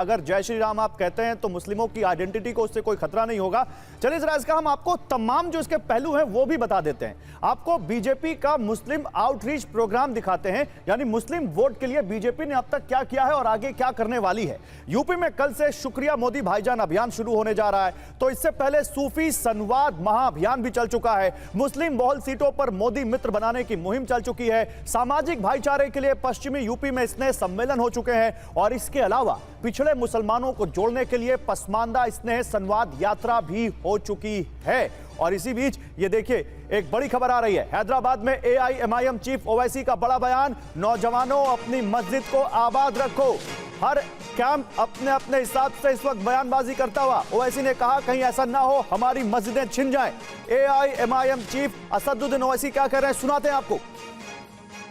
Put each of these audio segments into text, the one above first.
अगर जय श्री राम आप कहते हैं तो मुस्लिमों की आइडेंटिटी को उससे कोई खतरा नहीं होगा। चलिए जरा इसका हम आपको तमाम जो इसके पहलू हैं वो भी बता देते हैं। आपको बीजेपी का मुस्लिम आउटरीच प्रोग्राम दिखाते हैं, यानी मुस्लिम वोट के लिए बीजेपी ने अब तक क्या किया है और आगे क्या करने वाली है। यूपी में कल से शुक्रिया मोदी भाईजान अभियान शुरू होने जा रहा है, तो इससे पहले सूफी संवाद महाअभियान भी चल चुका है। मुस्लिम बहुल सीटों पर मोदी मित्र बनाने की मुहिम चल चुकी है। सामाजिक भाईचारे के लिए पश्चिमी यूपी में स्नेह सम्मेलन हो चुके हैं और इसके अलावा पिछड़े मुसलमानों को जोड़ने के लिए पसमानदा स्नेह संवाद यात्रा भी हो चुकी है। और इसी बीच ये देखिए एक बड़ी खबर आ रही है, हैदराबाद में एआईएमआईएम चीफ ओवैसी का बड़ा बयान, नौजवानों अपनी मस्जिद को आबाद रखो। हर कैंप अपने अपने हिसाब से इस वक्त बयानबाजी करता हुआ ओवैसी ने कहा कहीं ऐसा ना हो हमारी मस्जिदें छिन जाएं। एआईएमआईएम चीफ असदुद्दीन ओवैसी क्या कह रहे हैं, सुनाते हैं आपको।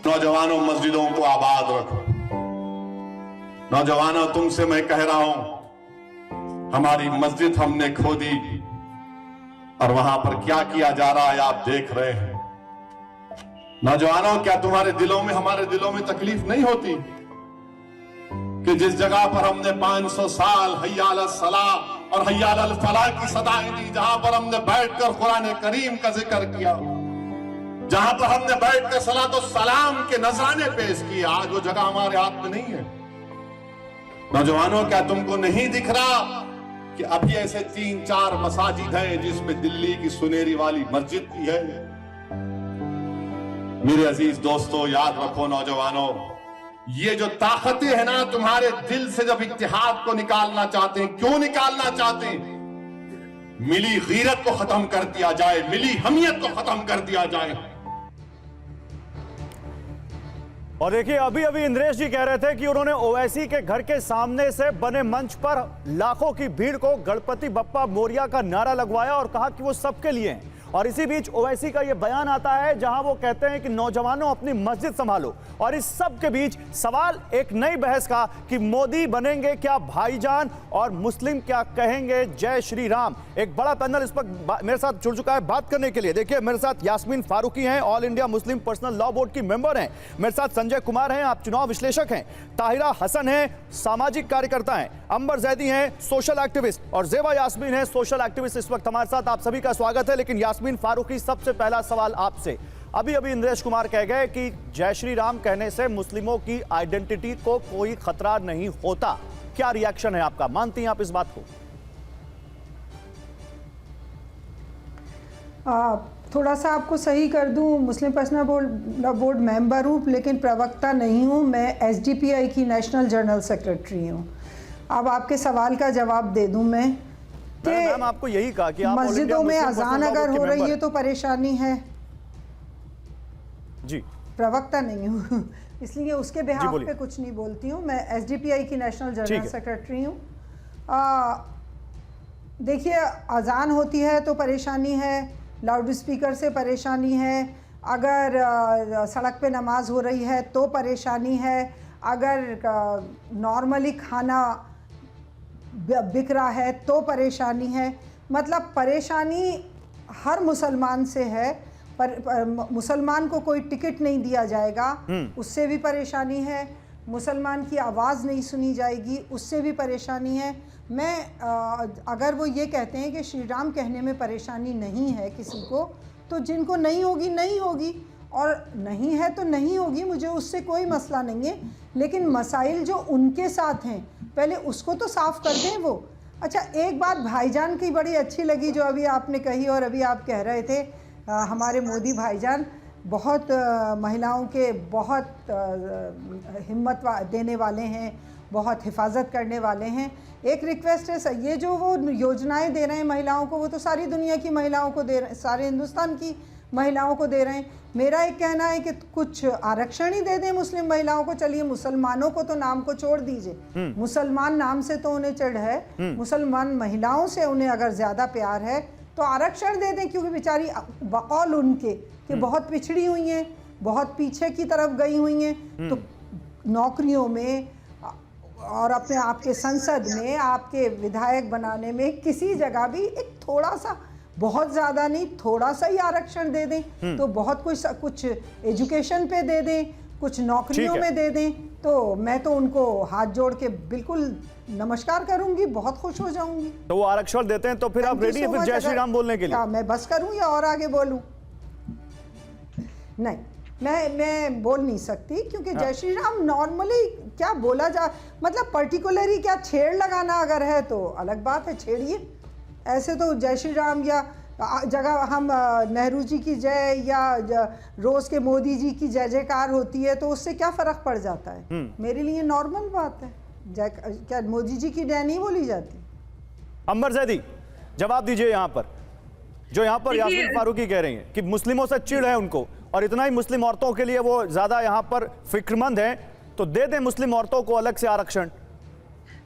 नौजवानों मस्जिदों को आबाद रखो। नौजवानों तुमसे मैं कह रहा हूं, हमारी मस्जिद हमने खोदी और वहां पर क्या किया जा रहा है आप देख रहे हैं। नौजवानों क्या तुम्हारे दिलों में हमारे दिलों में तकलीफ नहीं होती कि जिस जगह पर हमने 500 साल हय्या अल सलाह और हय्या अल फलाह की सदाएं दी, जहां पर हमने बैठकर कुरान करीम का जिक्र किया, जहां पर हमने बैठकर सलात और सलाम के नजराने पेश किए, आज वो जगह हमारे हाथ में नहीं है। नौजवानों क्या तुमको नहीं दिख रहा कि अभी ऐसे 3-4 मसाजिद हैं जिसमें दिल्ली की सुनेरी वाली मस्जिद भी है। मेरे अजीज दोस्तों याद रखो नौजवानों, ये जो ताकतें हैं ना तुम्हारे दिल से जब इत्तेहाद को निकालना चाहते हैं, क्यों निकालना चाहते हैं? मिली गीरत को खत्म कर दिया जाए, मिली हमियत को खत्म कर दिया जाए। और देखिए अभी अभी इंद्रेश जी कह रहे थे कि उन्होंने ओवैसी के घर के सामने से बने मंच पर लाखों की भीड़ को गणपति बप्पा मोरिया का नारा लगवाया और कहा कि वो सबके लिए हैं। और इसी बीच ओवैसी का ये बयान आता है जहां वो कहते हैं कि नौजवानों अपनी मस्जिद संभालो। और इस सब के बीच सवाल एक नई बहस का कि मोदी बनेंगे क्या भाईजान और मुस्लिम क्या कहेंगे जय श्री राम। एक बड़ा पैनल इस वक्त मेरे साथ जुड़ चुका है बात करने के लिए। देखिए मेरे साथ यास्मीन फारूकी हैं, all India Muslim personal law board की मेंबर हैं। मेरे साथ संजय कुमार हैं, आप चुनाव विश्लेषक हैं। ताहिरा हसन हैं, सामाजिक कार्यकर्ता हैं। अंबर जैदी हैं, सोशल एक्टिविस्ट। और जेबा यास्मीन हैं, सोशल एक्टिविस्ट। इस वक्त हमारे साथ आप सभी का स्वागत है। लेकिन यास्मीन फारूकी, सबसे पहला सवाल आपसे। अभी अभी इंद्रेश कुमार कह गए कि जय श्री राम कहने से मुस्लिमों की आइडेंटिटी को कोई खतरा नहीं होता, क्या रिएक्शन है आपका, मानती हैं आप इस बात को? थोड़ा सा आपको सही कर दूं, मुस्लिम पर्सनल बोर्ड मेंबर हूं लेकिन प्रवक्ता नहीं हूं। मैं एसडीपीआई की नेशनल जनरल सेक्रेटरी हूं। अब आपके सवाल का जवाब दे दूं मैं कि मैम आपको यही कहा कि आप मस्जिदों में अजान अगर हो रही है तो परेशानी है जी। प्रवक्ता नहीं हूँ इसलिए उसके बिहाफ पे कुछ नहीं बोलती हूँ। मैं एसडीपीआई की नेशनल जनरल सेक्रेटरी हूँ। देखिए अजान होती है तो परेशानी है, लाउड स्पीकर से परेशानी है, अगर सड़क पे नमाज हो रही है तो परेशानी है, अगर नॉर्मली खाना बिक रहा है तो परेशानी है। मतलब परेशानी हर मुसलमान से है। पर मुसलमान को कोई टिकट नहीं दिया जाएगा, उससे भी परेशानी है। मुसलमान की आवाज़ नहीं सुनी जाएगी, उससे भी परेशानी है। अगर वो ये कहते हैं कि श्री राम कहने में परेशानी नहीं है किसी को, तो जिनको नहीं होगी नहीं होगी, और नहीं है तो नहीं होगी, मुझे उससे कोई मसला नहीं है। लेकिन मसाइल जो उनके साथ हैं पहले उसको तो साफ़ कर दें वो। अच्छा, एक बात भाईजान की बड़ी अच्छी लगी जो अभी आपने कही, और अभी आप कह रहे थे हमारे मोदी भाईजान बहुत महिलाओं के बहुत हिम्मत देने वाले हैं, बहुत हिफाजत करने वाले हैं। एक रिक्वेस्ट है, ये जो वो योजनाएं दे रहे हैं महिलाओं को, वो तो सारी दुनिया की महिलाओं को दे रहे हैं, सारे हिंदुस्तान की महिलाओं को दे रहे हैं। मेरा एक कहना है कि कुछ आरक्षण ही दे दें मुस्लिम महिलाओं को। चलिए मुसलमानों को तो नाम को छोड़ दीजिए, मुसलमान नाम से तो उन्हें चिढ़ है, मुसलमान महिलाओं से उन्हें अगर ज़्यादा प्यार है तो आरक्षण दे दें, क्योंकि बेचारी बकौल उनके कि बहुत पिछड़ी हुई हैं, बहुत पीछे की तरफ गई हुई हैं। तो नौकरियों में और अपने आपके संसद में आपके विधायक बनाने में किसी जगह भी एक थोड़ा सा, बहुत ज़्यादा नहीं, थोड़ा सा ही आरक्षण दे दें तो बहुत कुछ एजुकेशन पे दे दें, कुछ नौकरियों में दे दें, तो मैं तो उनको हाथ जोड़ के बिल्कुल नमस्कार करूंगी, बहुत खुश हो जाऊंगी। तो वो आरक्षण देते हैं तो फिर आप रेडी हैं फिर जय श्री राम बोलने के लिए? मैं बस करूं या और आगे बोलूं? नहीं, मैं बोल नहीं सकती, क्योंकि जय श्री राम नॉर्मली क्या बोला जा, मतलब पर्टिकुलरली क्या छेड़ लगाना अगर है तो अलग बात है, छेड़िए। ऐसे तो जय श्री राम या जगह हम नेहरू जी की जय या रोज के मोदी जी की जय जयकार होती है तो उससे क्या फर्क पड़ जाता है? मेरे लिए नॉर्मल बात है। क्या मोदी जी की जय नहीं बोली जाती? अंबर जैदी जवाब दीजिए यहाँ पर, जो यहाँ पर यास्मीन फारूकी कह रही हैं कि मुस्लिमों से चिढ़ है उनको और इतना ही मुस्लिम औरतों के लिए वो ज्यादा यहाँ पर फिक्रमंद हैं, तो दे दें मुस्लिम औरतों को अलग से आरक्षण।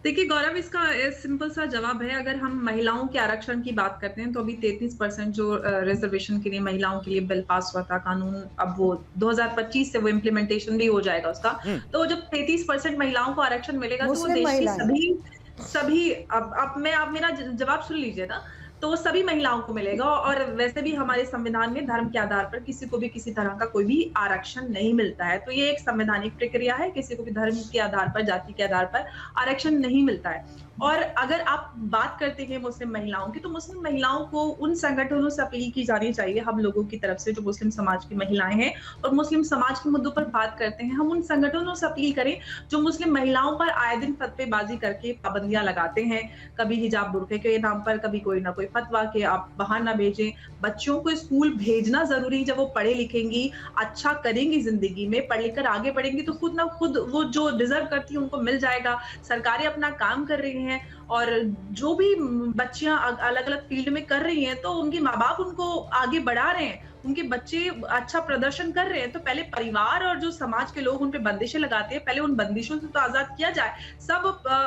देखिए गौरव, इसका सिंपल सा जवाब है, अगर हम महिलाओं के आरक्षण की बात करते हैं तो अभी 33% जो रिजर्वेशन के लिए महिलाओं के लिए बिल पास हुआ था, कानून, अब वो 2025 से वो इम्प्लीमेंटेशन भी हो जाएगा उसका। तो जब 33% महिलाओं को आरक्षण मिलेगा तो वो देश की सभी अब मेरा जवाब सुन लीजिए ना, तो वो सभी महिलाओं को मिलेगा। और वैसे भी हमारे संविधान में धर्म के आधार पर किसी को भी किसी तरह का कोई भी आरक्षण नहीं मिलता है, तो ये एक संवैधानिक प्रक्रिया है, किसी को भी धर्म के आधार पर, जाति के आधार पर आरक्षण नहीं मिलता है। और अगर आप बात करते हैं मुस्लिम महिलाओं की, तो मुस्लिम महिलाओं को उन संगठनों से अपील की जानी चाहिए, हम लोगों की तरफ से जो मुस्लिम समाज की महिलाएं हैं और मुस्लिम समाज के मुद्दों पर बात करते हैं, हम उन संगठनों से अपील करें जो मुस्लिम महिलाओं पर आए दिन फतवेबाजी करके पाबंदियां लगाते हैं, कभी हिजाब बुर्के के नाम पर, कभी कोई ना कोई फतवा के आप बहाना भेजें। बच्चों को स्कूल भेजना जरूरी है, जब वो पढ़े लिखेंगी, अच्छा करेंगी जिंदगी में, पढ़ लिख कर आगे बढ़ेंगी तो खुद ना खुद वो जो डिजर्व करती है उनको मिल जाएगा। सरकारें अपना काम कर रही हैं और जो भी बच्चियां अलग अलग फील्ड में कर रही हैं तो उनके माँ बाप उनको आगे बढ़ा रहे हैं, उनके बच्चे अच्छा प्रदर्शन कर रहे हैं, तो पहले परिवार और जो समाज के लोग उन पे बंदिशें लगाते हैं, पहले उन बंदिशों से तो आजाद किया जाए। सब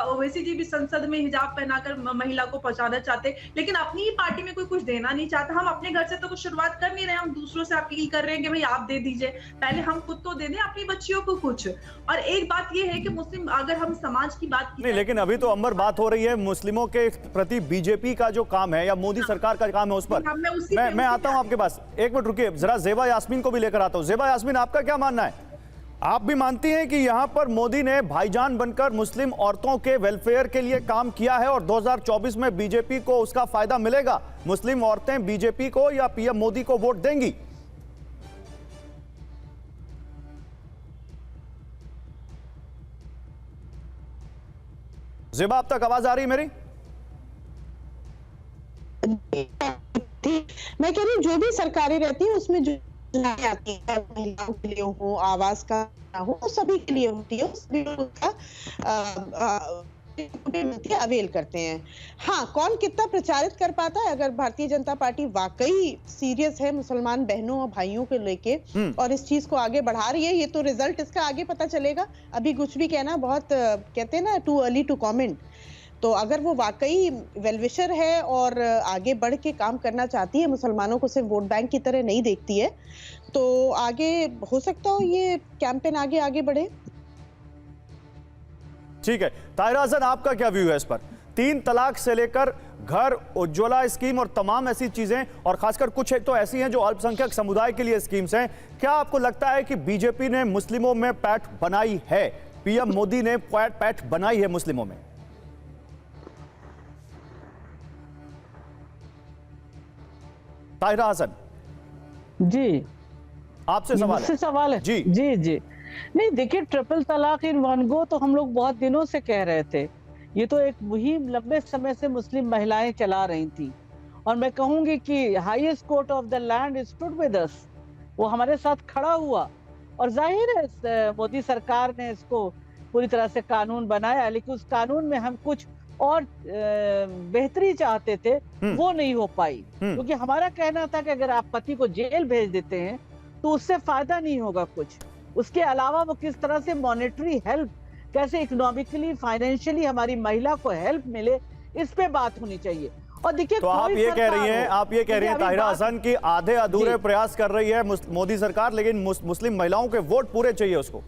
ओवैसी जी भी संसद में हिजाब पहनाकर महिला को पहुंचाना चाहते, लेकिन अपनी ही पार्टी में कोई कुछ देना नहीं चाहता। हम अपने घर से तो कुछ शुरुआत कर नहीं रहे, हम दूसरों से अपील कर रहे हैं कि भाई आप दे दीजिए, पहले हम खुद तो दे दें अपनी बच्चियों को कुछ। और एक बात ये है कि मुस्लिम, अगर हम समाज की बात की, लेकिन अभी तो अंबर बात हो रही है मुस्लिमों के प्रति बीजेपी का जो काम है या मोदी सरकार का काम है उस पर। मैं आता हूं आपके पास, एक मिनट रुकिए, जरा जेबा यास्मीन को भी लेकर आता हूं। जेबा यास्मीन, आपका क्या मानना है? आप भी मानती हैं कि यहां पर मोदी ने भाईजान बनकर मुस्लिम औरतों के वेलफेयर के लिए काम किया है और 2024 में बीजेपी को उसका फायदा मिलेगा? मुस्लिम औरतें बीजेपी को या पीएम मोदी को वोट देंगी? जेबा, अब तक आवाज आ रही मेरी? मैं कह रही हूँ जो भी सरकारें रहती है उसमें जो आती है, महिलाओं के लिए हो, आवास का हो, सभी के लिए होती है, सभी उसका अवेल करते हैं। हाँ, कौन कितना प्रचारित कर पाता है? अगर भारतीय जनता पार्टी वाकई सीरियस है मुसलमान बहनों और भाइयों को लेके और इस चीज को आगे बढ़ा रही है, ये तो रिजल्ट इसका आगे पता चलेगा। अभी कुछ भी कहना बहुत, कहते हैं ना, टू अर्ली टू कमेंट। तो अगर वो वाकई वेलविशर है और आगे बढ़ के काम करना चाहती है, मुसलमानों को सिर्फ वोट बैंक की तरह नहीं देखती है, तो आगे हो सकता हो ये कैंपेन आगे बढ़े। ठीक है, ताहिरा हसन, आपका क्या व्यू है इस पर? 3 तलाक से लेकर घर, उज्ज्वला स्कीम और तमाम ऐसी चीजें, और खासकर कुछ तो ऐसी हैं जो अल्पसंख्यक समुदाय के लिए स्कीम्स हैं। क्या आपको लगता है कि बीजेपी ने मुस्लिमों में पैठ बनाई है, पीएम मोदी ने पैठ बनाई है मुस्लिमों में? ताहिरा हसन जी, आपसे सवाल है। जी जी जी। नहीं, देखिए, ट्रिपल तलाक इन वन गो तो हम लोग बहुत दिनों से कह रहे थे। ये तो एक मुहिम लंबे समय से मुस्लिम महिलाएं चला रही थी, और मैं कहूंगी कि highest court of the land stood with us, वो हमारे साथ खड़ा हुआ। और जाहिर है मोदी सरकार ने इसको पूरी तरह से कानून बनाया, लेकिन उस कानून में हम कुछ और बेहतरी चाहते थे, वो नहीं हो पाई। क्योंकि हमारा कहना था कि अगर आप पति को जेल भेज देते हैं तो उससे फायदा नहीं होगा कुछ, उसके अलावा वो किस तरह से मॉनेटरी हेल्प, कैसे इकोनॉमिकली फाइनेंशियली हमारी महिला को हेल्प मिले, इस पे बात होनी चाहिए। और देखिए, तो आप ये कह रही हैं ताहिरा हसन की आधे अधूरे प्रयास कर रही है मोदी सरकार, लेकिन मुस्लिम महिलाओं के वोट पूरे चाहिए उसको।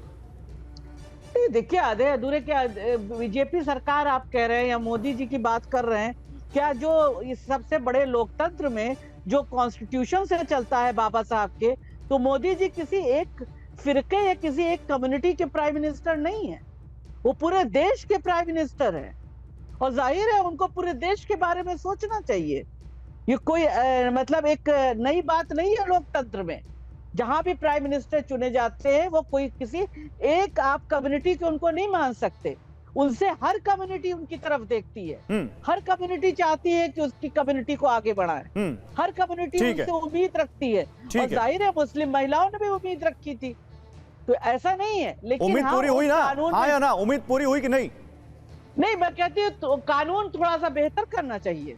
देखिए, आधे अधूरे क्या, बीजेपी सरकार आप कह रहे हैं या मोदी जी की बात कर रहे हैं क्या? जो इस सबसे बड़े लोकतंत्र में जो कॉन्स्टिट्यूशन से चलता है बाबा साहब के, तो मोदी जी किसी एक फिरके या किसी एक कम्युनिटी के प्राइम मिनिस्टर नहीं है, वो पूरे देश के प्राइम मिनिस्टर हैं। और जाहिर है उनको पूरे देश के बारे में सोचना चाहिए। ये कोई मतलब एक नई बात नहीं है लोकतंत्र में। जहां भी प्राइम मिनिस्टर चुने जाते हैं वो कोई किसी एक आप कम्युनिटी को उनको नहीं मान सकते, उनसे हर कम्युनिटी उनकी तरफ देखती है। हर कम्युनिटी चाहती है कि उसकी कम्युनिटी को आगे बढ़ाए, हर कम्युनिटी उनसे उम्मीद रखती है, और जाहिर है मुस्लिम महिलाओं ने भी उम्मीद रखी थी, तो ऐसा नहीं है। लेकिन उम्मीद पूरी हुई ना? हाँ या ना, उम्मीद पूरी हुई कि नहीं? नहीं, मैं कहती हूँ तो कानून थोड़ा सा बेहतर करना चाहिए।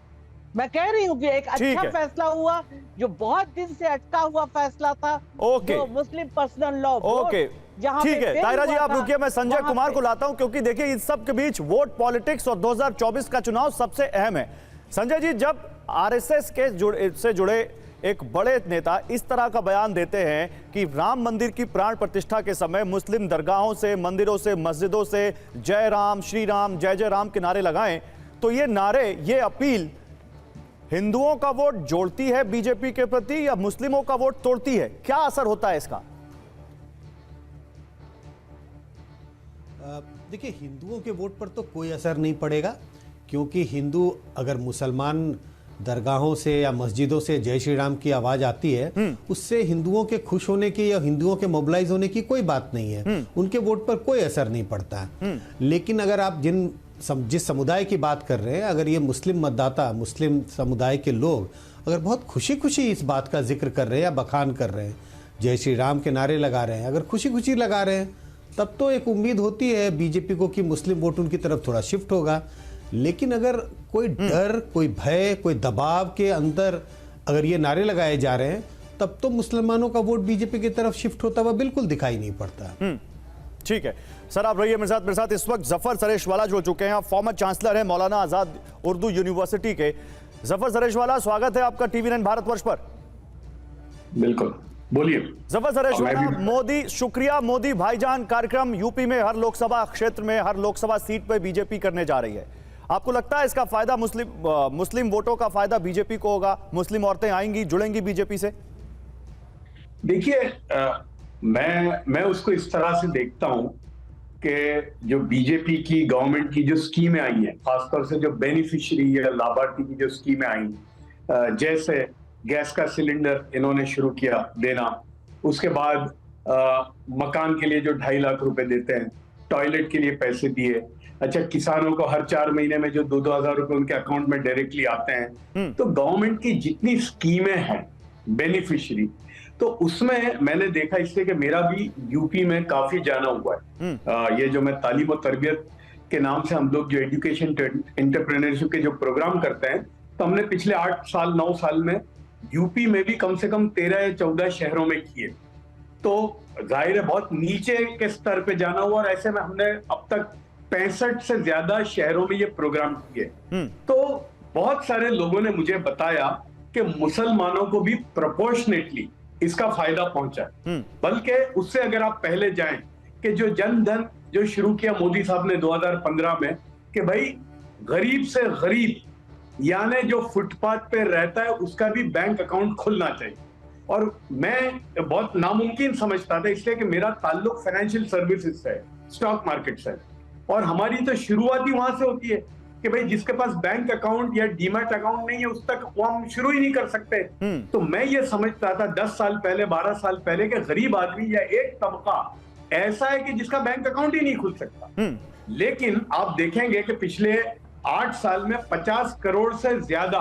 मैं कह रही हूँ कि एक अच्छा फैसला हुआ, जो बहुत दिन से अटका हुआ फैसला था, जो मुस्लिम पर्सनल लॉ। ओके, ठीक है ताहिरा जी, आप रुकिए, मैं संजय कुमार को लाता हूं, क्योंकि देखिए इस सब के बीच वोट पॉलिटिक्स और 2024 का चुनाव सबसे अहम है। संजय जी, जब आरएसएस के से जुड़े एक बड़े नेता इस तरह का बयान देते हैं कि राम मंदिर की प्राण प्रतिष्ठा के समय मुस्लिम दरगाहों से, मंदिरों से, मस्जिदों से जय राम, श्री राम, जय जय राम के नारे लगाएं, तो ये नारे, ये अपील हिंदुओं का वोट जोड़ती है बीजेपी के प्रति या मुस्लिमों का वोट तोड़ती है? क्या असर होता है इसका? देखिए, हिंदुओं के वोट पर तो कोई असर नहीं पड़ेगा, क्योंकि हिंदू अगर मुसलमान दरगाहों से या मस्जिदों से जय श्री राम की आवाज आती है, उससे हिंदुओं के खुश होने की या हिंदुओं के मोबिलाइज होने की कोई बात नहीं है। उनके वोट पर कोई असर नहीं पड़ता है। लेकिन अगर आप जिस समुदाय की बात कर रहे हैं, अगर ये मुस्लिम मतदाता, मुस्लिम समुदाय के लोग अगर बहुत खुशी खुशी इस बात का जिक्र कर रहे हैं या बखान कर रहे हैं, जय श्री राम के नारे लगा रहे हैं, अगर खुशी खुशी लगा रहे हैं, तब तो एक उम्मीद होती है बीजेपी को कि मुस्लिम वोट उनकी तरफ थोड़ा शिफ्ट होगा। लेकिन अगर कोई डर, कोई भय, कोई दबाव के अंदर अगर ये नारे लगाए जा रहे हैं, तब तो मुसलमानों का वोट बीजेपी की तरफ शिफ्ट होता हुआ बिल्कुल दिखाई नहीं पड़ता। ठीक है सर, आप रहिए मेरे साथ इस वक्त जफर सरेशवाला जुड़ चुके हैं, फॉर्मर चांसलर हैं मौलाना आजाद उर्दू यूनिवर्सिटी के। जफर सरेशवाला, स्वागत है आपका TV9 भारतवर्ष पर। बिल्कुल, बोलिए। जफर सरेशवाला, मोदी शुक्रिया मोदी भाईजान कार्यक्रम यूपी में हर लोकसभा क्षेत्र में, हर लोकसभा सीट पर बीजेपी करने जा रही है। आपको लगता है इसका फायदा मुस्लिम वोटों का फायदा बीजेपी को होगा? मुस्लिम औरतें आएंगी, जुड़ेंगी बीजेपी से? देखिए, मैं उसको इस तरह से देखता हूं कि जो बीजेपी की गवर्नमेंट की जो स्कीमें आई हैं, खासतौर से जो बेनिफिशियरी या लाभार्थी की जो स्कीमें आई, जैसे गैस का सिलेंडर इन्होंने शुरू किया देना, उसके बाद मकान के लिए जो 2.5 लाख रुपए देते हैं, टॉयलेट के लिए पैसे दिए, अच्छा किसानों को हर 4 महीने में जो 2-2 हज़ार रुपए उनके अकाउंट में डायरेक्टली आते हैं। तो गवर्नमेंट की जितनी स्कीमें हैं बेनिफिशियरी, तो उसमें मैंने देखा, इसलिए कि मेरा भी यूपी में काफी जाना हुआ है। ये जो मैं तालीम और तरबियत के नाम से हम लोग जो एजुकेशन एंटरप्रेन्योरशिप के जो प्रोग्राम करते हैं, तो हमने पिछले 8 साल 9 साल में यूपी में भी कम से कम 13 या 14 शहरों में किए। तो जाहिर है बहुत नीचे के स्तर पे जाना हुआ, और ऐसे में हमने अब तक 65 से ज्यादा शहरों में ये प्रोग्राम किए। तो बहुत सारे लोगों ने मुझे बताया कि मुसलमानों को भी प्रोपोर्शनेटली इसका फायदा पहुंचा। बल्कि उससे अगर आप पहले जाएं कि जो जन धन जो शुरू किया मोदी साहब ने 2015 में, कि भाई गरीब से गरीब यानी जो फुटपाथ पे रहता है उसका भी बैंक अकाउंट खुलना चाहिए। और मैं बहुत नामुमकिन समझता था, इसलिए कि मेरा ताल्लुक फाइनेंशियल सर्विसेज से है, स्टॉक मार्केट से, और हमारी तो शुरुआत ही वहां से होती है कि भाई जिसके पास बैंक अकाउंट या डीमैट अकाउंट नहीं है उस तक वो हम शुरू ही नहीं कर सकते। तो मैं ये समझता था 10 साल पहले, 12 साल पहले, कि गरीब आदमी या एक तबका ऐसा है कि जिसका बैंक अकाउंट ही नहीं खुल सकता। लेकिन आप देखेंगे कि पिछले 8 साल में 50 करोड़ से ज्यादा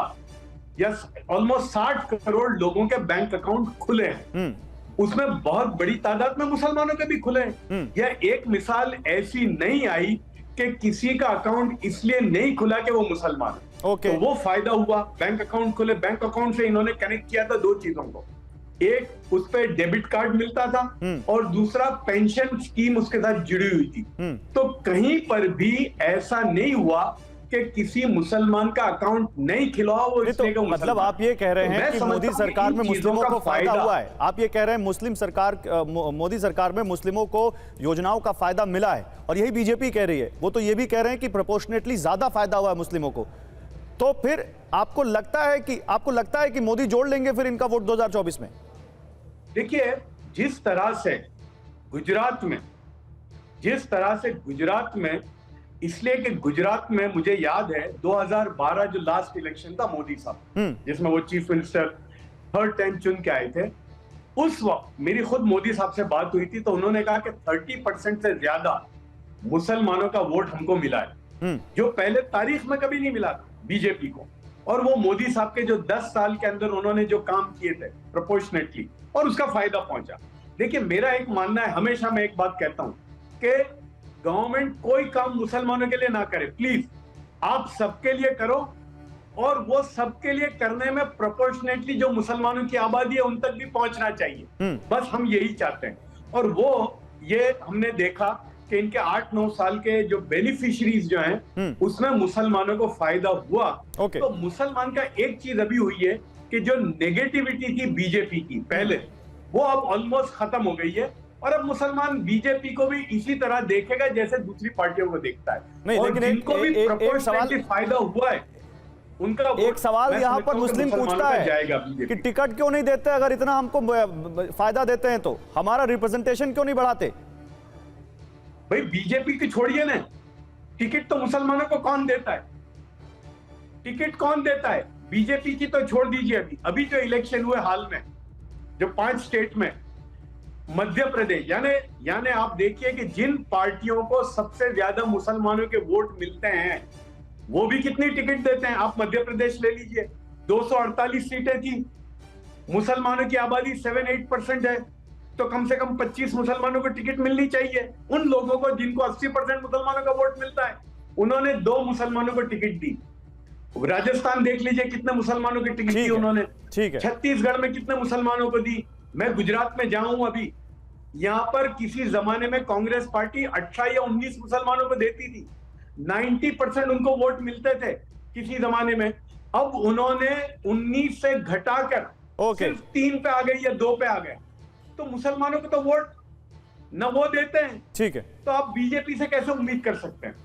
या ऑलमोस्ट 60 करोड़ लोगों के बैंक अकाउंट खुले हैं। उसमें बहुत बड़ी तादाद में मुसलमानों के भी खुले हैं। यह एक मिसाल ऐसी नहीं आई कि किसी का अकाउंट इसलिए नहीं खुला कि वो मुसलमान है। तो वो फायदा हुआ, बैंक अकाउंट खुले। बैंक अकाउंट से इन्होंने कनेक्ट किया था 2 चीजों को, एक उस पर डेबिट कार्ड मिलता था और दूसरा पेंशन स्कीम उसके साथ जुड़ी हुई थी। तो कहीं पर भी ऐसा नहीं हुआ कि किसी मुसलमान का अकाउंट नहीं खुला वो इसलिए कि मतलब आप ये कह रहे हैं कि मोदी सरकार में मुस्लिमों को फायदा हुआ है? आप ये कह रहे हैं मोदी सरकार में मुस्लिमों को योजनाओं का फायदा मिला है, और यही बीजेपी कह रही है। वो तो ये भी कह रहे हैं कि प्रोपोर्शनेटली ज्यादा फायदा हुआ है मुस्लिमों को। तो फिर आपको लगता है कि मोदी जोड़ लेंगे फिर इनका वोट 2024 में? देखिए, जिस तरह से गुजरात में इसलिए कि गुजरात में मुझे याद है 2012 जो लास्ट इलेक्शन था मोदी साहब, जिसमें वो चीफ मिनिस्टर थर्ड टाइम चुन के आए थे, उस वक्त मेरी खुद मोदी साहब से बात हुई थी, तो उन्होंने कहा कि 30% से ज्यादा मुसलमानों का वोट हमको मिला है, जो पहले तारीख में कभी नहीं मिला था बीजेपी को। और वो मोदी साहब के जो 10 साल के अंदर उन्होंने जो काम किए थे प्रोपोर्शनेटली, और उसका फायदा पहुंचा। देखिए मेरा एक मानना है, हमेशा मैं एक बात कहता हूं कि गवर्नमेंट कोई काम मुसलमानों के लिए ना करे, प्लीज आप सबके लिए करो, और वो सबके लिए करने में प्रोपोर्शनेटली जो मुसलमानों की आबादी है उन तक भी पहुंचना चाहिए। बस हम यही चाहते हैं। और वो ये हमने देखा कि इनके 8-9 साल के जो बेनिफिशरीज जो हैं उसमें मुसलमानों को फायदा हुआ। तो मुसलमान का एक चीज अभी हुई है कि जो नेगेटिविटी थी बीजेपी की पहले, वो अब ऑलमोस्ट खत्म हो गई है, और अब मुसलमान बीजेपी को भी इसी तरह देखेगा जैसे दूसरी पार्टियों को देखता है। नहीं, और लेकिन जिनको भी प्रोपोर्शनेटली फायदा हुआ है उनका एक सवाल यहाँ पर मुस्लिम पूछता है कि टिकट क्यों नहीं देते, अगर इतना हमको फायदा देते हैं तो हमारा रिप्रेजेंटेशन क्यों नहीं बढ़ाते? भाई बीजेपी की छोड़िए ना, टिकट तो मुसलमानों को कौन देता है? टिकट कौन देता है? बीजेपी की तो छोड़ दीजिए। अभी जो इलेक्शन हुए हाल में, जो 5 स्टेट में, मध्य प्रदेश, यानी आप देखिए कि जिन पार्टियों को सबसे ज्यादा मुसलमानों के वोट मिलते हैं वो भी कितनी टिकट देते हैं। आप मध्य प्रदेश ले लीजिए, 248 सीटें थी, मुसलमानों की आबादी 7-8% है, तो कम से कम 25 मुसलमानों को टिकट मिलनी चाहिए। उन लोगों को जिनको 80% मुसलमानों का वोट मिलता है, उन्होंने 2 मुसलमानों को टिकट दी। राजस्थान देख लीजिए कितने मुसलमानों की टिकट दी उन्होंने। छत्तीसगढ़ में कितने मुसलमानों को दी। मैं गुजरात में जाऊं अभी, यहां पर किसी जमाने में कांग्रेस पार्टी 18 या 19 मुसलमानों को देती थी, 90% उनको वोट मिलते थे किसी जमाने में। अब उन्होंने 19 से घटाकर सिर्फ 3 पे आ गए या 2 पे आ गए, तो मुसलमानों को तो वोट न वो देते हैं। ठीक है, तो आप बीजेपी से कैसे उम्मीद कर सकते हैं?